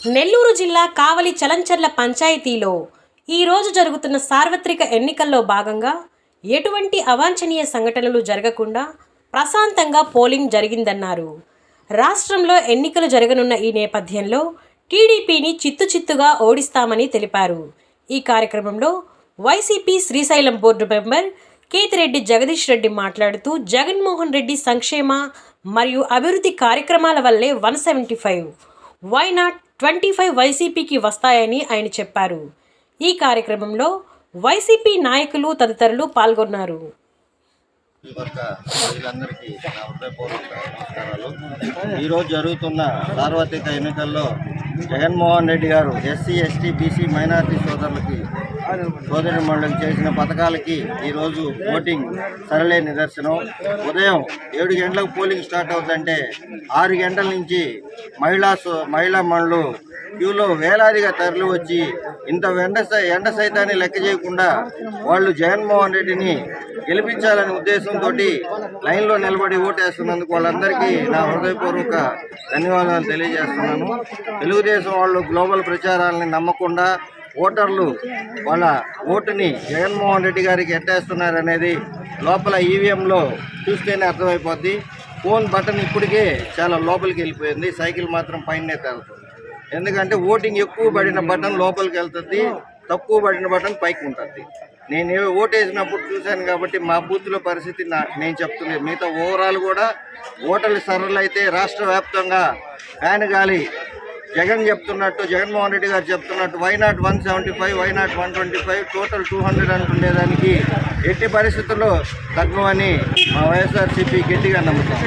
నెల్లూరు జిల్లా కావలి చలంచర్ల పంచాయతీలో ఈరోజు జరుగుతున్న సార్వత్రిక ఎన్నికల్లో భాగంగా ఎటువంటి అవాంఛనీయ సంఘటనలు జరగకుండా ప్రశాంతంగా పోలింగ్ జరిగిందన్నారు. రాష్ట్రంలో ఎన్నికలు జరగనున్న ఈ నేపథ్యంలో టీడీపీని చిత్తుగా ఓడిస్తామని తెలిపారు. ఈ కార్యక్రమంలో YCP Srisailam board member Kethireddy Jagadish Reddy మాట్లాడుతూ జగన్మోహన్ రెడ్డి సంక్షేమ మరియు అభివృద్ధి కార్యక్రమాల వల్లే 175, వై నాట్ 25 వైసీపీకి వస్తాయని ఆయన చెప్పారు. ఈ కార్యక్రమంలో వైసీపీ నాయకులు తదితరులు పాల్గొన్నారు. ఈరోజు జరుగుతున్న సార్వత్రిక ఎన్నికల్లో జగన్మోహన్ రెడ్డి గారు ఎస్సీ, ఎస్టీ, బీసీ, మైనారిటీ సోదరిమణులకు చేసిన పథకాలకి ఈరోజు ఓటింగ్ సరళే నిదర్శనం. ఉదయం 7 గంటలకు పోలింగ్ స్టార్ట్ అవుతుందంటే 6 గంటల నుంచి మహిళా మణులు క్యూలో వేలాదిగా తరలి వచ్చి ఇంత ఎండ సైతాన్ని లెక్క చేయకుండా వాళ్ళు జగన్మోహన్ రెడ్డిని గెలిపించాలనే ఉద్దేశంతో లైన్లో నిలబడి ఓటేస్తున్నందుకు వాళ్ళందరికీ నా హృదయపూర్వక ధన్యవాదాలు తెలియజేస్తున్నాను. తెలుగుదేశం వాళ్ళు గ్లోబల్ ప్రచారాలని నమ్మకుండా ఓటర్లు వాళ్ళ ఓటుని జగన్మోహన్ రెడ్డి గారికి ఎట్టేస్తున్నారనేది లోపల ఈవీఎంలో చూస్తేనే అర్థమైపోద్ది. ఫోన్ బటన్ ఇప్పటికే చాలా లోపలికి వెళ్ళిపోయింది, సైకిల్ మాత్రం పైనే తేలుతుంది. ఎందుకంటే ఓటింగ్ ఎక్కువ పడిన బటన్ లోపలికి వెళ్తుంది, తక్కువ పడిన బటన్ పైకి ఉంటుంది. నేను ఓటు వేసినప్పుడు చూశాను కాబట్టి మా బూత్లో పరిస్థితి నేను చెప్తున్నాను. మిగతా ఓవరాల్ కూడా ఓటర్లు సరళ అయితే రాష్ట్ర వ్యాప్తంగా ఫ్యాన్ గాలి జగన్మోహన్ రెడ్డి గారు చెప్తున్నట్టు why not 175, why not 125, total 200 అంటుండేదానికి ఎట్టి పరిస్థితుల్లో తగ్గవని మా వైఎస్ఆర్సీపీ గట్టిగా నమ్ముతాం.